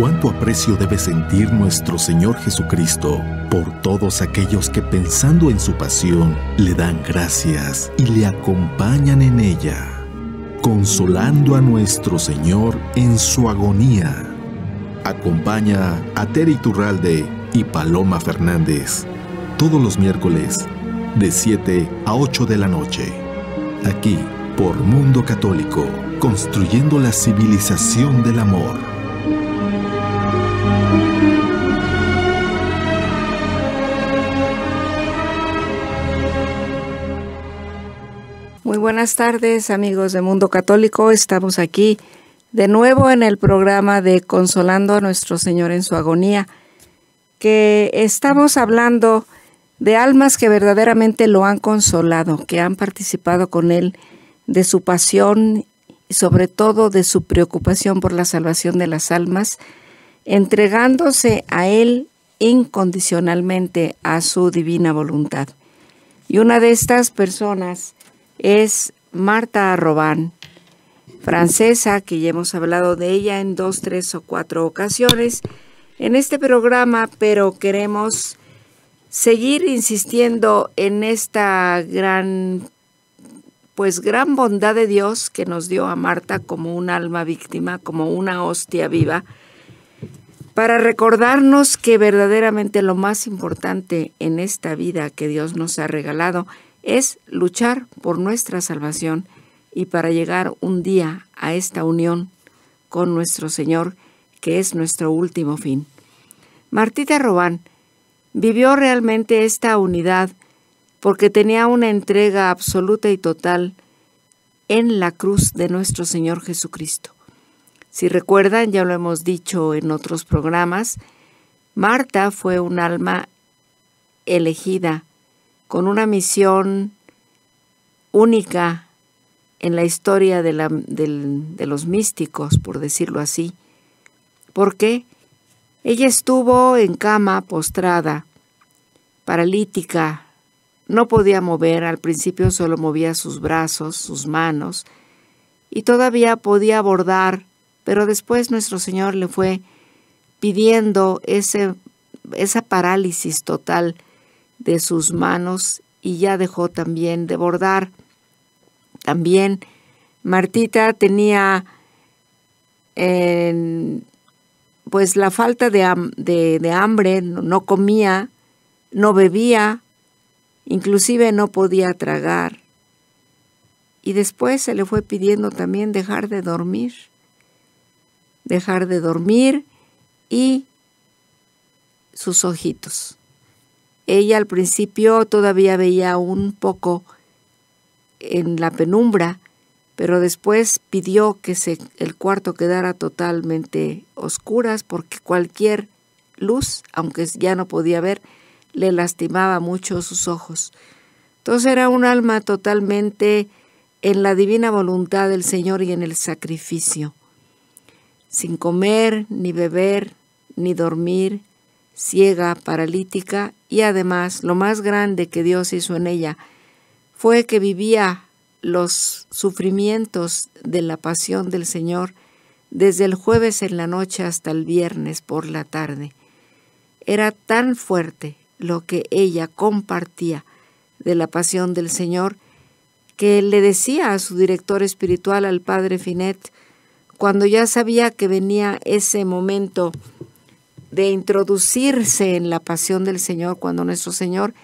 cuánto aprecio debe sentir nuestro Señor Jesucristo por todos aquellos que pensando en su pasión le dan gracias y le acompañan en ella, consolando a nuestro Señor en su agonía. Acompaña a Tere Iturralde y Paloma Fernández todos los miércoles de 7 a 8 de la noche, aquí por Mundo Católico, construyendo la civilización del amor. Muy buenas tardes, amigos de Mundo Católico. Estamos aquí de nuevo en el programa de Consolando a nuestro Señor en su agonía, que estamos hablando de almas que verdaderamente lo han consolado, que han participado con Él de su pasión y sobre todo de su preocupación por la salvación de las almas, entregándose a Él incondicionalmente a su divina voluntad. Y una de estas personas es Marta Arrobán, francesa, que ya hemos hablado de ella en 2, 3 o 4 ocasiones en este programa, pero queremos seguir insistiendo en esta gran bondad de Dios que nos dio a Marta como un alma víctima, como una hostia viva, para recordarnos que verdaderamente lo más importante en esta vida que Dios nos ha regalado es luchar por nuestra salvación y para llegar un día a esta unión con nuestro Señor, que es nuestro último fin. Martita Arrobán vivió realmente esta unidad porque tenía una entrega absoluta y total en la cruz de nuestro Señor Jesucristo. Si recuerdan, ya lo hemos dicho en otros programas, Marta fue un alma elegida con una misión única en la historia de los místicos, por decirlo así, porque ella estuvo en cama postrada, paralítica, no podía mover, al principio solo movía sus brazos, sus manos, y todavía podía bordar, pero después nuestro Señor le fue pidiendo esa parálisis total de sus manos y ya dejó también de bordar. También Martita tenía la falta de hambre, no comía, no bebía, inclusive no podía tragar. Y después se le fue pidiendo también dejar de dormir y sus ojitos. Ella al principio todavía veía un poco en la penumbra, pero después pidió que el cuarto quedara totalmente oscuras porque cualquier luz, aunque ya no podía ver, le lastimaba mucho sus ojos. Entonces era un alma totalmente en la divina voluntad del Señor y en el sacrificio, sin comer, ni beber, ni dormir, ciega, paralítica, y además lo más grande que Dios hizo en ella fue que vivía los sufrimientos de la pasión del Señor desde el jueves en la noche hasta el viernes por la tarde. Era tan fuerte lo que ella compartía de la pasión del Señor que le decía a su director espiritual, al padre Finet, cuando ya sabía que venía ese momento de introducirse en la pasión del Señor, cuando nuestro Señor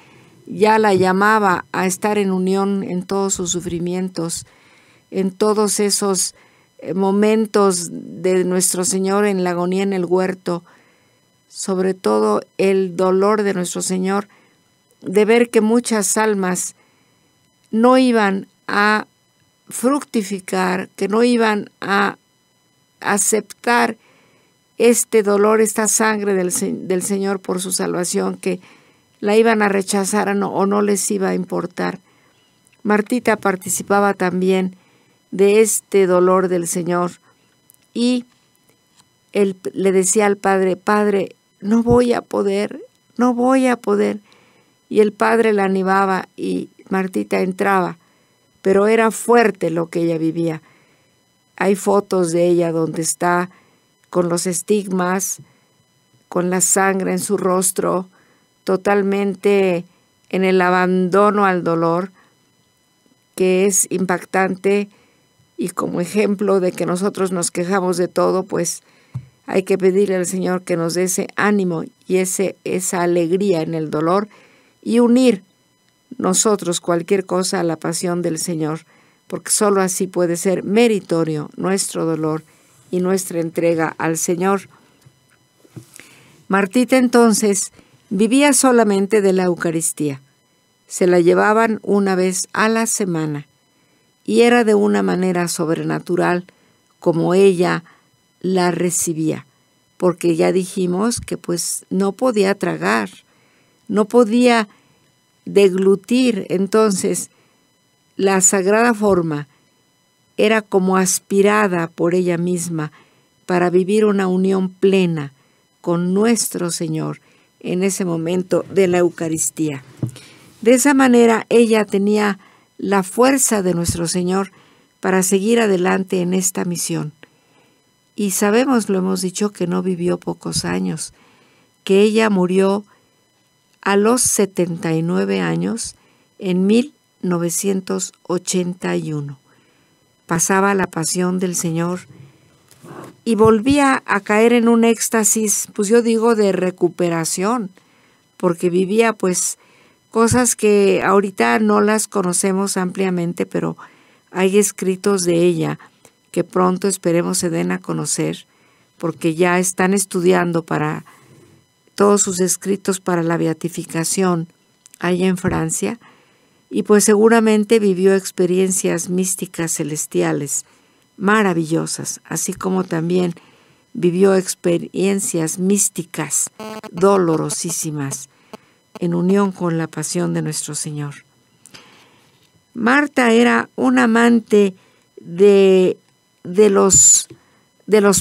ya la llamaba a estar en unión en todos sus sufrimientos, en todos esos momentos de nuestro Señor en la agonía en el huerto, sobre todo el dolor de nuestro Señor de ver que muchas almas no iban a fructificar, que no iban a aceptar este dolor, esta sangre del Señor por su salvación, que la iban a rechazar o no les iba a importar. Martita participaba también de este dolor del Señor y él le decía al Padre, Padre, no voy a poder. Y el Padre la animaba y Martita entraba, pero era fuerte lo que ella vivía. Hay fotos de ella donde está con los estigmas, con la sangre en su rostro, totalmente en el abandono al dolor, que es impactante, y como ejemplo de que nosotros nos quejamos de todo, pues hay que pedirle al Señor que nos dé ese ánimo y esa alegría en el dolor, y unir nosotros cualquier cosa a la pasión del Señor, porque sólo así puede ser meritorio nuestro dolor y nuestra entrega al Señor. Martita entonces vivía solamente de la Eucaristía. Se la llevaban una vez a la semana, y era de una manera sobrenatural como ella la recibía, porque ya dijimos que pues no podía tragar, no podía deglutir. Entonces la sagrada forma era como aspirada por ella misma para vivir una unión plena con nuestro Señor en ese momento de la Eucaristía. De esa manera ella tenía la fuerza de nuestro Señor para seguir adelante en esta misión. Y sabemos, lo hemos dicho, que no vivió pocos años, que ella murió a los 79 años en 1981. Pasaba la pasión del Señor y volvía a caer en un éxtasis, pues yo digo de recuperación, porque vivía pues cosas que ahorita no las conocemos ampliamente, pero hay escritos de ella que pronto esperemos se den a conocer, porque ya están estudiando para todos sus escritos para la beatificación allá en Francia, y pues seguramente vivió experiencias místicas celestiales maravillosas, así como también vivió experiencias místicas dolorosísimas en unión con la pasión de nuestro Señor. Marta era un amante de los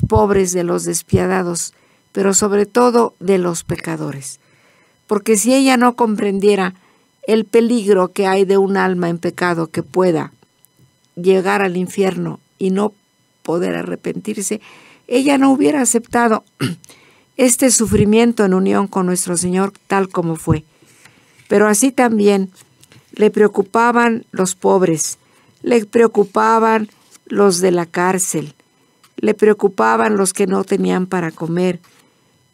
pobres, de los despiadados, pero sobre todo de los pecadores. Porque si ella no comprendiera el peligro que hay de un alma en pecado que pueda llegar al infierno y no poder arrepentirse, ella no hubiera aceptado este sufrimiento en unión con nuestro Señor tal como fue. Pero así también le preocupaban los pobres, le preocupaban los de la cárcel, le preocupaban los que no tenían para comer,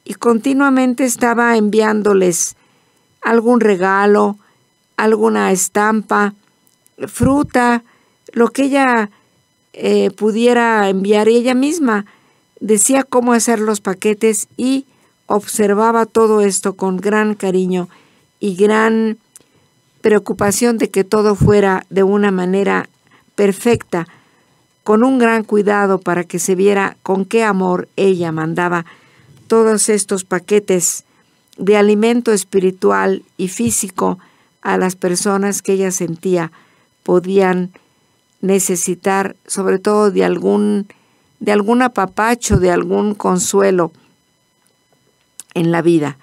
y continuamente estaba enviándoles algún regalo, alguna estampa, fruta, lo que ella pudiera enviar. Y ella misma decía cómo hacer los paquetes y observaba todo esto con gran cariño y gran preocupación de que todo fuera de una manera perfecta, con un gran cuidado para que se viera con qué amor ella mandaba todos estos paquetes de alimento espiritual y físico a las personas que ella sentía podían necesitar, sobre todo de algún apapacho, de algún consuelo en la vida.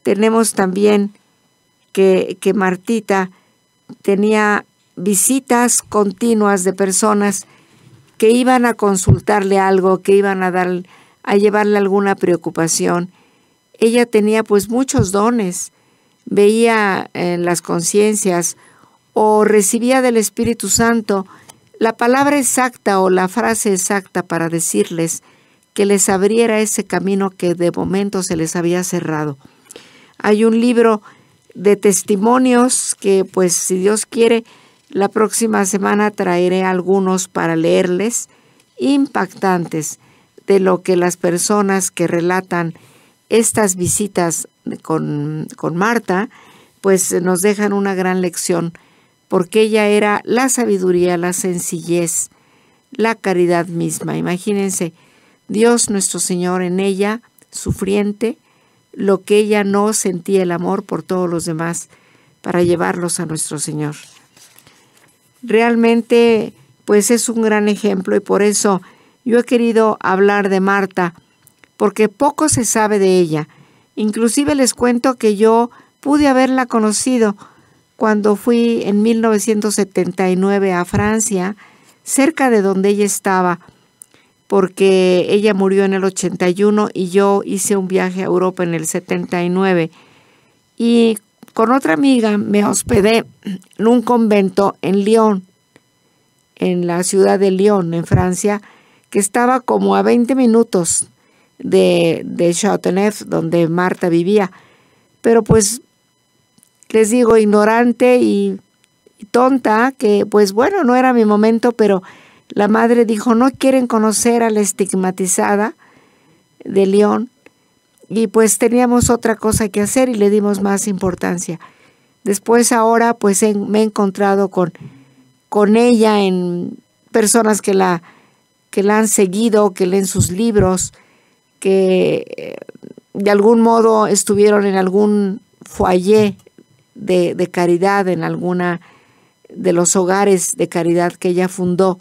Tenemos también que Martita tenía visitas continuas de personas que iban a consultarle algo, que iban a llevarle alguna preocupación. Ella tenía pues muchos dones, veía en las conciencias o recibía del Espíritu Santo la palabra exacta o la frase exacta para decirles que les abriera ese camino que de momento se les había cerrado. Hay un libro de testimonios que pues si Dios quiere la próxima semana traeré algunos para leerles, impactantes de lo que las personas que relatan estas visitas con Marta pues nos dejan una gran lección, porque ella era la sabiduría, la sencillez, la caridad misma. Imagínense, Dios nuestro Señor en ella, sufriente, lo que ella no sentía el amor por todos los demás para llevarlos a nuestro Señor. Realmente, pues es un gran ejemplo, y por eso yo he querido hablar de Marta, porque poco se sabe de ella. Inclusive les cuento que yo pude haberla conocido cuando fui en 1979 a Francia, cerca de donde ella estaba. porque ella murió en el 81 y yo hice un viaje a Europa en el 79. Y con otra amiga me hospedé en un convento en Lyon, en la ciudad de Lyon, en Francia, que estaba como a 20 minutos de Châteauneuf, donde Marta vivía. Pero pues les digo, ignorante y tonta, que pues bueno, no era mi momento, pero la madre dijo, no quieren conocer a la estigmatizada de Lyon, y pues teníamos otra cosa que hacer y le dimos más importancia. Después ahora pues me he encontrado con ella en personas que la han seguido, que leen sus libros, que de algún modo estuvieron en algún foyer de caridad, en alguna de los hogares de caridad que ella fundó.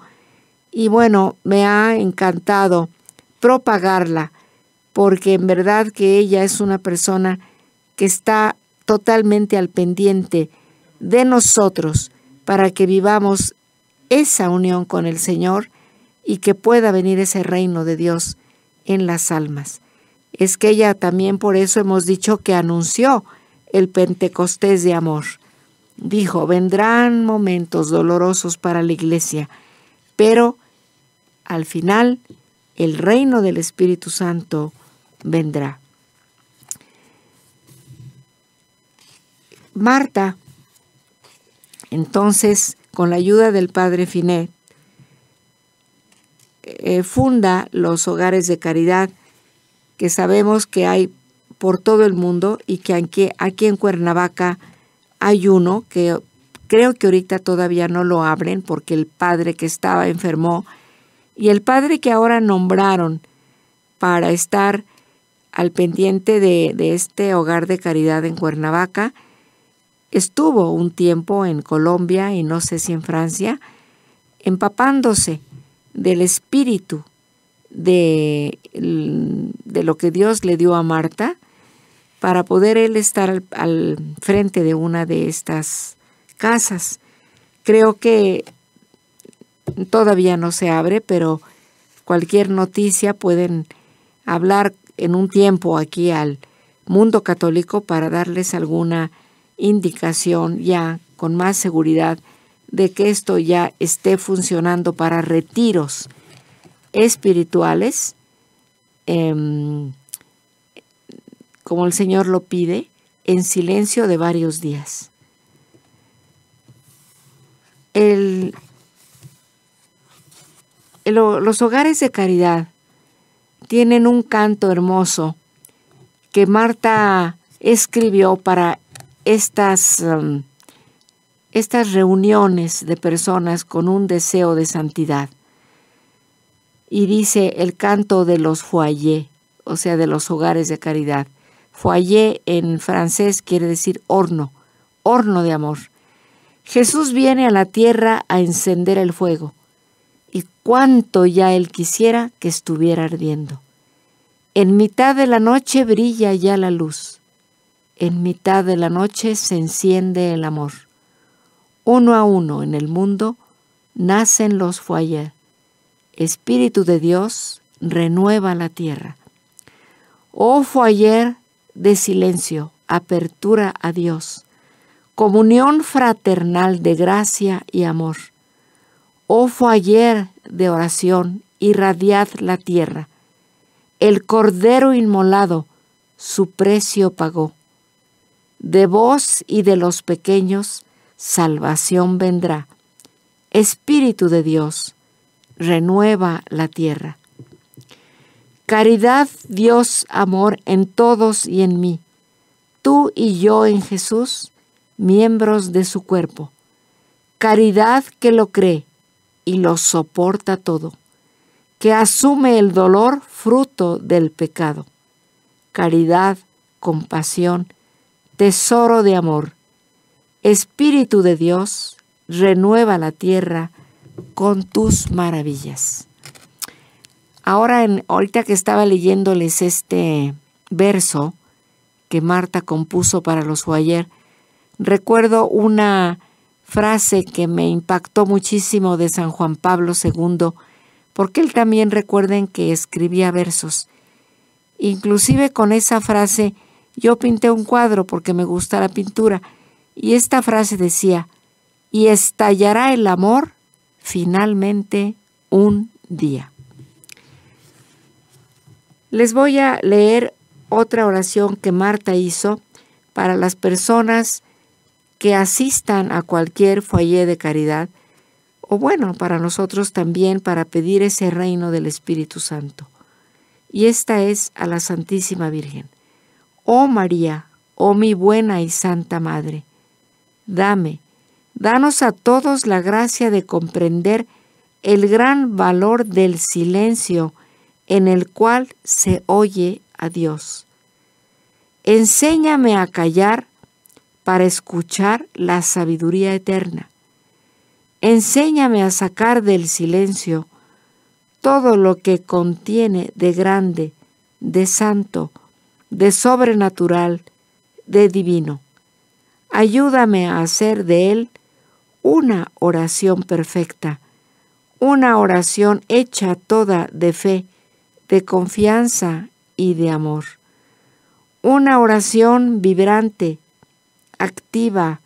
Y bueno, me ha encantado propagarla, porque en verdad que ella es una persona que está totalmente al pendiente de nosotros para que vivamos esa unión con el Señor y que pueda venir ese reino de Dios en las almas. Es que ella también, por eso hemos dicho que anunció el Pentecostés de amor. Dijo, vendrán momentos dolorosos para la iglesia, pero al final el reino del Espíritu Santo vendrá. Marta, entonces, con la ayuda del padre Finet, funda los hogares de caridad que sabemos que hay por todo el mundo y que aquí en Cuernavaca hay uno que creo que ahorita todavía no lo abren porque el padre que estaba enfermó y el padre que ahora nombraron para estar al pendiente de este hogar de caridad en Cuernavaca estuvo un tiempo en Colombia y no sé si en Francia, empapándose del espíritu de lo que Dios le dio a Marta para poder él estar al frente de una de estas casas. Creo que todavía no se abre, pero cualquier noticia pueden hablar en un tiempo aquí al mundo católico para darles alguna indicación ya con más seguridad de que esto ya esté funcionando para retiros espirituales, como el Señor lo pide, en silencio de varios días. Los hogares de caridad tienen un canto hermoso que Marta escribió para estas reuniones de personas con un deseo de santidad. Y dice el canto de los foyers, o sea, de los hogares de caridad. Foyer en francés quiere decir horno, horno de amor. Jesús viene a la tierra a encender el fuego, y cuánto ya él quisiera que estuviera ardiendo. En mitad de la noche brilla ya la luz. En mitad de la noche se enciende el amor. Uno a uno en el mundo nacen los foyers. Espíritu de Dios renueva la tierra. Oh foyer de silencio, apertura a Dios, comunión fraternal de gracia y amor. Oh foyer de oración, irradiad la tierra. El Cordero inmolado su precio pagó. De vos y de los pequeños salvación vendrá. Espíritu de Dios, renueva la tierra. Caridad, Dios, amor en todos y en mí. Tú y yo en Jesús, miembros de su cuerpo. Caridad que lo cree y lo soporta todo, que asume el dolor fruto del pecado. Caridad, compasión, tesoro de amor. Espíritu de Dios, renueva la tierra con tus maravillas. Ahorita que estaba leyéndoles este verso que Marta compuso para los foyers, recuerdo una frase que me impactó muchísimo de San Juan Pablo II, porque él también, recuerden que escribía versos. Inclusive con esa frase, yo pinté un cuadro porque me gusta la pintura, y esta frase decía: y estallará el amor finalmente un día. Les voy a leer otra oración que Marta hizo para las personas que asistan a cualquier foyer de caridad, o bueno, para nosotros también, para pedir ese reino del Espíritu Santo. Y esta es a la Santísima Virgen. Oh María, oh mi buena y santa Madre, danos a todos la gracia de comprender el gran valor del silencio en el cual se oye a Dios. Enséñame a callar para escuchar la sabiduría eterna. Enséñame a sacar del silencio todo lo que contiene de grande, de santo, de sobrenatural, de divino. Ayúdame a hacer de él una oración perfecta, una oración hecha toda de fe, de confianza y de amor. Una oración vibrante, activa,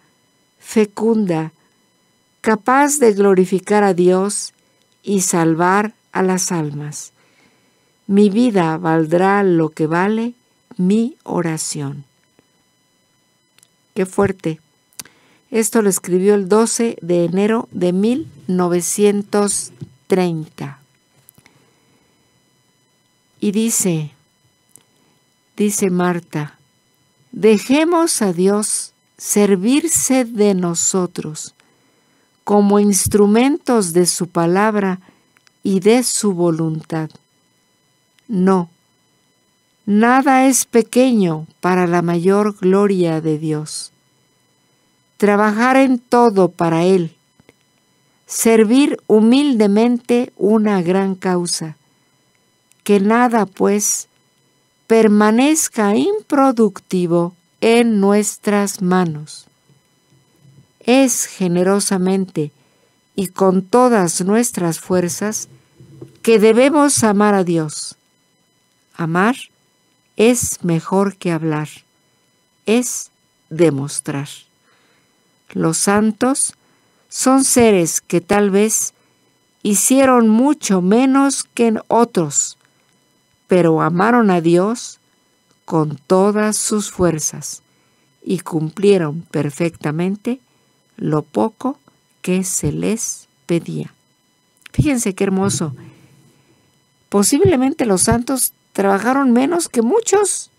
fecunda, capaz de glorificar a Dios y salvar a las almas. Mi vida valdrá lo que vale mi oración. Qué fuerte. Esto lo escribió el 12 de enero de 1930. Y dice Marta: dejemos a Dios servirse de nosotros como instrumentos de su palabra y de su voluntad. No, nada es pequeño para la mayor gloria de Dios. Trabajar en todo para Él, servir humildemente una gran causa, que nada, pues, permanezca improductivo en nuestras manos. Es generosamente y con todas nuestras fuerzas que debemos amar a Dios. Amar es mejor que hablar, es demostrar. Los santos son seres que tal vez hicieron mucho menos que otros, pero amaron a Dios con todas sus fuerzas y cumplieron perfectamente lo poco que se les pedía. Fíjense qué hermoso. Posiblemente los santos trabajaron menos que muchos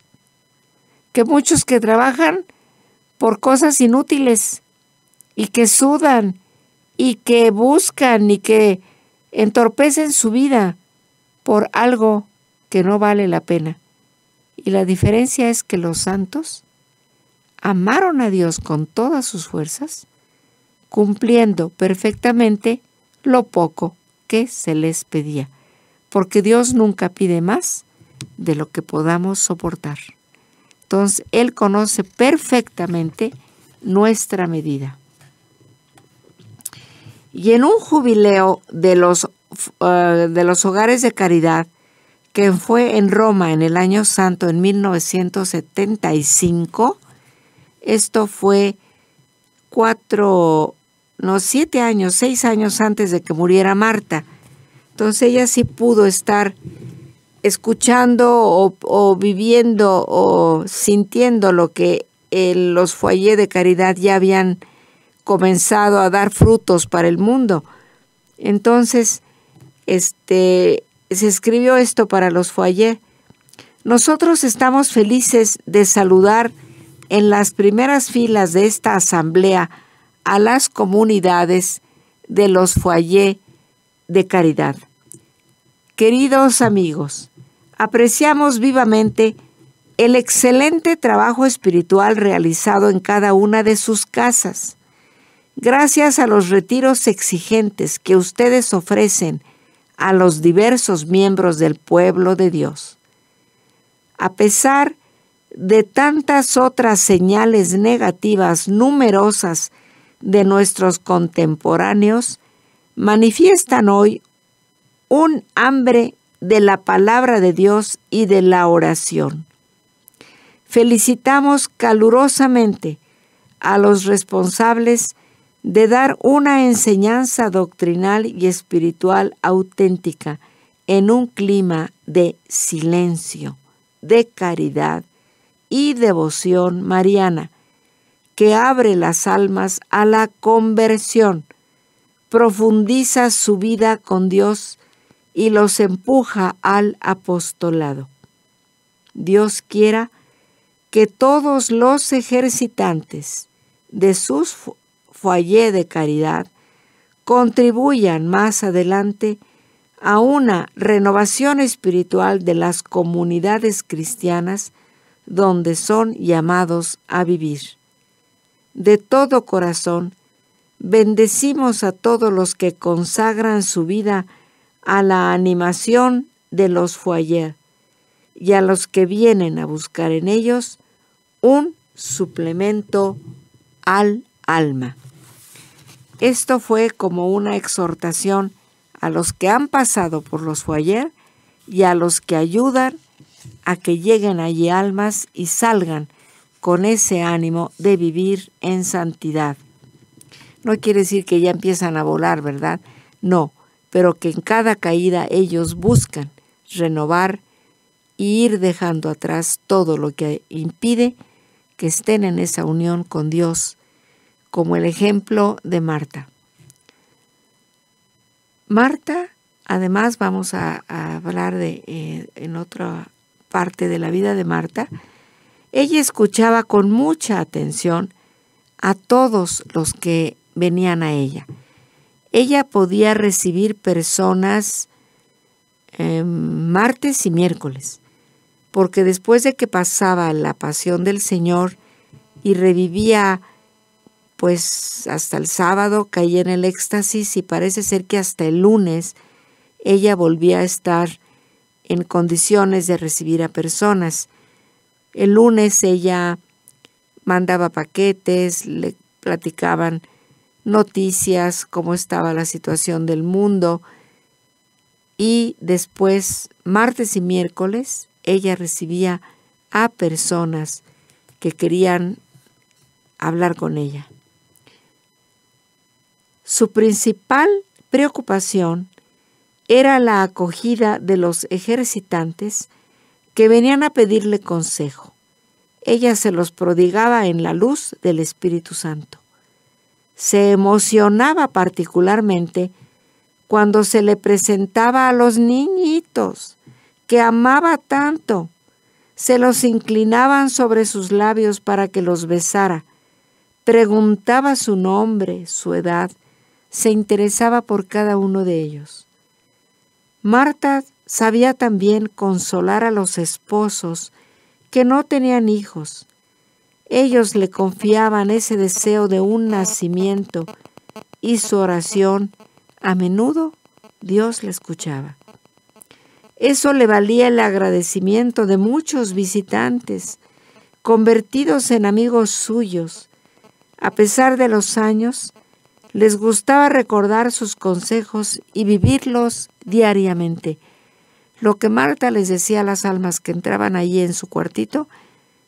que trabajan por cosas inútiles y que sudan y que buscan y que entorpecen su vida por algo que no vale la pena. Y la diferencia es que los santos amaron a Dios con todas sus fuerzas, cumpliendo perfectamente lo poco que se les pedía, porque Dios nunca pide más de lo que podamos soportar. Entonces, Él conoce perfectamente nuestra medida. Y en un jubileo de los hogares de caridad, que fue en Roma en el año santo, en 1975, esto fue 6 años antes de que muriera Marta. Entonces ella sí pudo estar escuchando o viviendo o sintiendo lo que los foyers de caridad ya habían comenzado a dar frutos para el mundo. Entonces, se escribió esto para los foyers. Nosotros estamos felices de saludar en las primeras filas de esta asamblea a las comunidades de los foyers de caridad. Queridos amigos, apreciamos vivamente el excelente trabajo espiritual realizado en cada una de sus casas. Gracias a los retiros exigentes que ustedes ofrecen a los diversos miembros del pueblo de Dios. A pesar de tantas otras señales negativas numerosas de nuestros contemporáneos, manifiestan hoy un hambre de la palabra de Dios y de la oración. Felicitamos calurosamente a los responsables de dar una enseñanza doctrinal y espiritual auténtica en un clima de silencio, de caridad y devoción mariana, que abre las almas a la conversión, profundiza su vida con Dios y los empuja al apostolado. Dios quiera que todos los ejercitantes de sus foyer de caridad contribuyan más adelante a una renovación espiritual de las comunidades cristianas donde son llamados a vivir. De todo corazón, bendecimos a todos los que consagran su vida a la animación de los foyer y a los que vienen a buscar en ellos un suplemento al alma. Esto fue como una exhortación a los que han pasado por los foyer y a los que ayudan a que lleguen allí almas y salgan con ese ánimo de vivir en santidad. No quiere decir que ya empiezan a volar, ¿verdad? No, pero que en cada caída ellos buscan renovar y ir dejando atrás todo lo que impide que estén en esa unión con Dios, como el ejemplo de Marta. Marta, además vamos a hablar en otra parte de la vida de Marta, ella escuchaba con mucha atención a todos los que venían a ella. Ella podía recibir personas martes y miércoles, porque después de que pasaba la pasión del Señor y revivía, pues hasta el sábado caía en el éxtasis y parece ser que hasta el lunes ella volvía a estar en condiciones de recibir a personas. El lunes ella mandaba paquetes, le platicaban noticias, cómo estaba la situación del mundo, y después, martes y miércoles, ella recibía a personas que querían hablar con ella. Su principal preocupación era la acogida de los ejercitantes que venían a pedirle consejo. Ella se los prodigaba en la luz del Espíritu Santo. Se emocionaba particularmente cuando se le presentaba a los niñitos que amaba tanto. Se los inclinaban sobre sus labios para que los besara. Preguntaba su nombre, su edad. Se interesaba por cada uno de ellos. Marta sabía también consolar a los esposos que no tenían hijos. Ellos le confiaban ese deseo de un nacimiento y su oración, a menudo, Dios le escuchaba. Eso le valía el agradecimiento de muchos visitantes, convertidos en amigos suyos. A pesar de los años, les gustaba recordar sus consejos y vivirlos diariamente. Lo que Marta les decía a las almas que entraban allí en su cuartito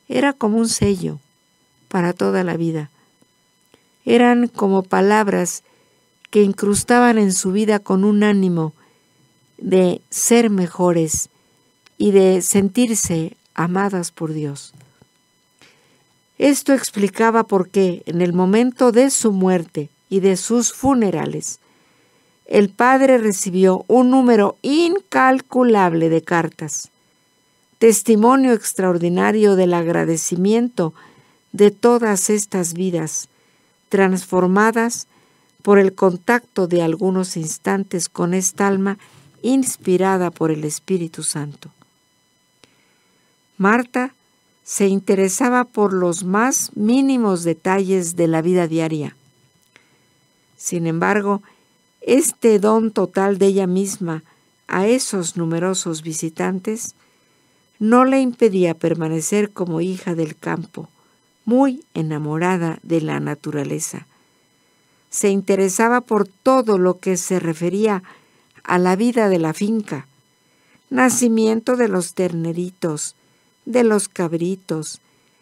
era como un sello para toda la vida. Eran como palabras que incrustaban en su vida con un ánimo de ser mejores y de sentirse amadas por Dios. Esto explicaba por qué en el momento de su muerte y de sus funerales, el padre recibió un número incalculable de cartas, testimonio extraordinario del agradecimiento de todas estas vidas transformadas por el contacto de algunos instantes con esta alma inspirada por el Espíritu Santo. Marta se interesaba por los más mínimos detalles de la vida diaria. Sin embargo, este don total de ella misma a esos numerosos visitantes no le impedía permanecer como hija del campo, muy enamorada de la naturaleza. Se interesaba por todo lo que se refería a la vida de la finca. Nacimiento de los terneritos, de los cabritos,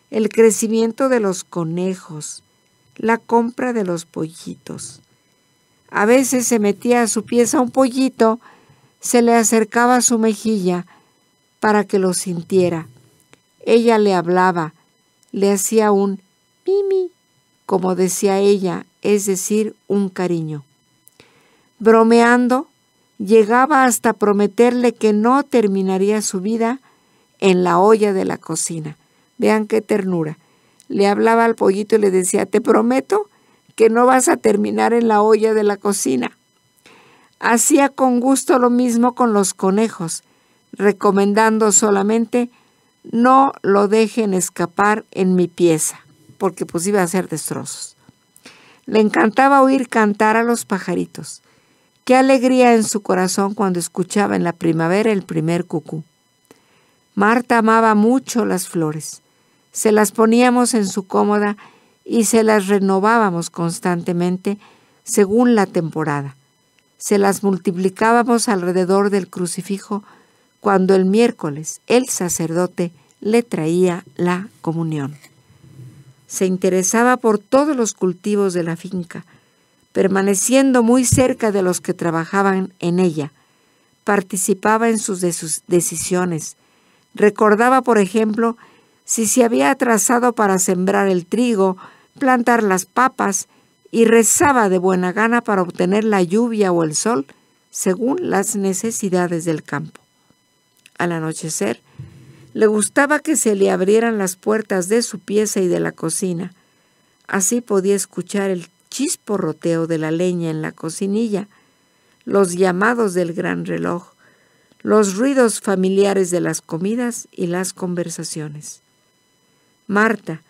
el crecimiento de los conejos, la compra de los pollitos. A veces se metía a su pieza un pollito, se le acercaba a su mejilla para que lo sintiera. Ella le hablaba, le hacía un mimi, como decía ella, es decir, un cariño. Bromeando, llegaba hasta prometerle que no terminaría su vida en la olla de la cocina. Vean qué ternura. Le hablaba al pollito y le decía, te prometo que no vas a terminar en la olla de la cocina. Hacía con gusto lo mismo con los conejos, recomendando solamente no lo dejen escapar en mi pieza, porque pues iba a hacer destrozos. Le encantaba oír cantar a los pajaritos. Qué alegría en su corazón cuando escuchaba en la primavera el primer cucú. Marta amaba mucho las flores. Se las poníamos en su cómoda y se las renovábamos constantemente según la temporada. Se las multiplicábamos alrededor del crucifijo cuando el miércoles el sacerdote le traía la comunión. Se interesaba por todos los cultivos de la finca, permaneciendo muy cerca de los que trabajaban en ella. Participaba en sus decisiones. Recordaba, por ejemplo, si se había atrasado para sembrar el trigo, plantar las papas, y rezaba de buena gana para obtener la lluvia o el sol según las necesidades del campo. Al anochecer, le gustaba que se le abrieran las puertas de su pieza y de la cocina. Así podía escuchar el chisporroteo de la leña en la cocinilla, los llamados del gran reloj, los ruidos familiares de las comidas y las conversaciones. Marta,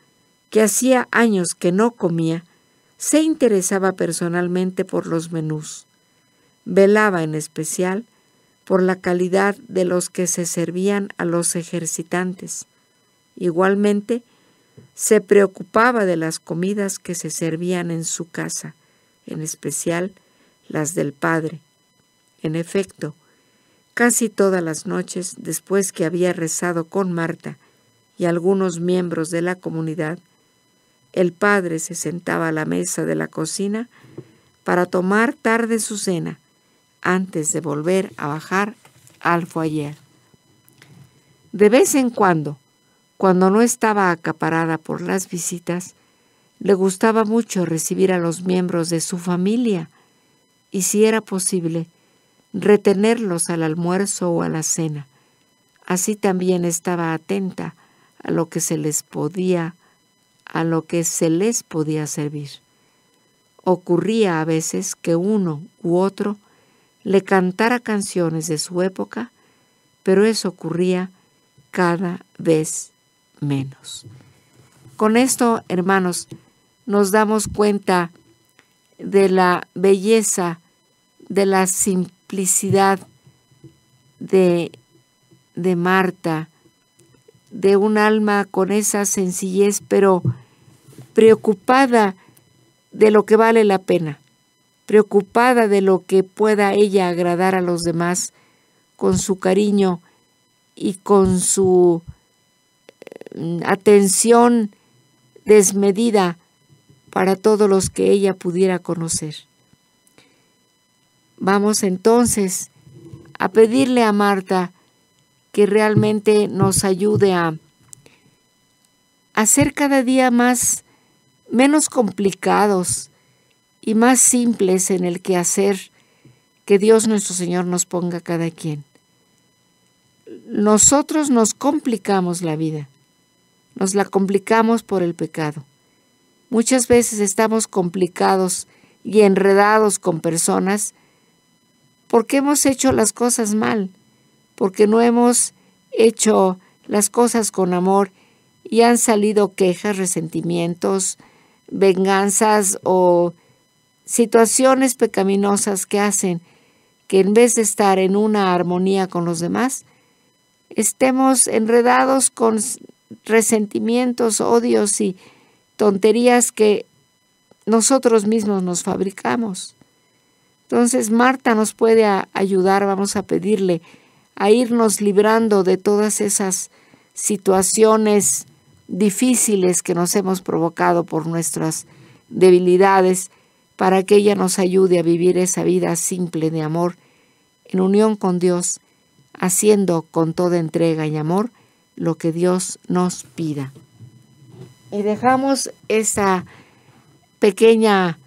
que hacía años que no comía, se interesaba personalmente por los menús. Velaba en especial por la calidad de los que se servían a los ejercitantes. Igualmente, se preocupaba de las comidas que se servían en su casa, en especial las del padre. En efecto, casi todas las noches, después que había rezado con Marta y algunos miembros de la comunidad, el padre se sentaba a la mesa de la cocina para tomar tarde su cena antes de volver a bajar al foyer. De vez en cuando no estaba acaparada por las visitas, le gustaba mucho recibir a los miembros de su familia y, si era posible, retenerlos al almuerzo o a la cena. Así también estaba atenta a lo que se les podía servir. Ocurría a veces que uno u otro le cantara canciones de su época, pero eso ocurría cada vez menos. Con esto, hermanos, nos damos cuenta de la belleza, de la simplicidad de Marta, de un alma con esa sencillez, pero preocupada de lo que vale la pena, preocupada de lo que pueda ella agradar a los demás con su cariño y con su atención desmedida para todos los que ella pudiera conocer. Vamos entonces a pedirle a Marta que realmente nos ayude a hacer cada día menos complicados y más simples en el quehacer que Dios nuestro Señor nos ponga a cada quien. Nosotros nos complicamos la vida, nos la complicamos por el pecado. Muchas veces estamos complicados y enredados con personas porque hemos hecho las cosas mal, porque no hemos hecho las cosas con amor y han salido quejas, resentimientos, venganzas o situaciones pecaminosas que hacen que en vez de estar en una armonía con los demás, estemos enredados con resentimientos, odios y tonterías que nosotros mismos nos fabricamos. Entonces Marta nos puede ayudar, vamos a pedirle, a irnos librando de todas esas situaciones difíciles que nos hemos provocado por nuestras debilidades, para que ella nos ayude a vivir esa vida simple de amor, en unión con Dios, haciendo con toda entrega y amor lo que Dios nos pida. Y dejamos esta pequeña,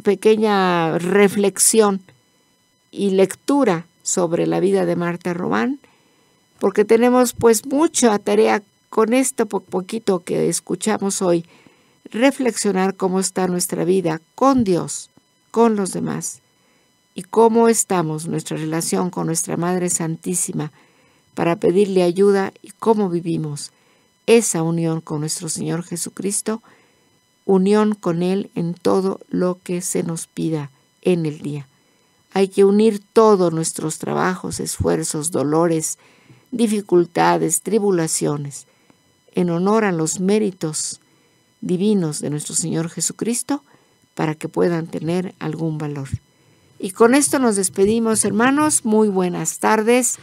pequeña reflexión y lectura sobre la vida de Marta Robán, porque tenemos pues mucha tarea con esto poquito que escuchamos hoy, reflexionar cómo está nuestra vida con Dios, con los demás, y cómo estamos, nuestra relación con nuestra Madre Santísima, para pedirle ayuda y cómo vivimos esa unión con nuestro Señor Jesucristo, unión con Él en todo lo que se nos pida en el día. Hay que unir todos nuestros trabajos, esfuerzos, dolores, dificultades, tribulaciones, en honor a los méritos divinos de nuestro Señor Jesucristo, para que puedan tener algún valor. Y con esto nos despedimos, hermanos. Muy buenas tardes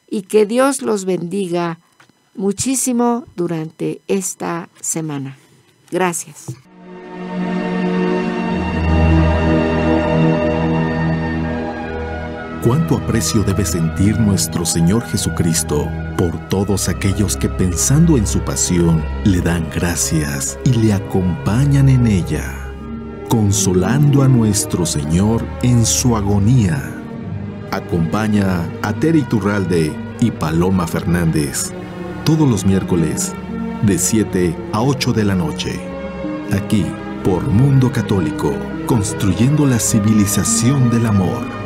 y que Dios los bendiga muchísimo durante esta semana. Gracias. Cuánto aprecio debe sentir nuestro Señor Jesucristo por todos aquellos que pensando en su pasión le dan gracias y le acompañan en ella, consolando a nuestro Señor en su agonía. Acompaña a Tere Iturralde y Paloma Fernández todos los miércoles de 7 a 8 de la noche, aquí por Mundo Católico, construyendo la civilización del amor.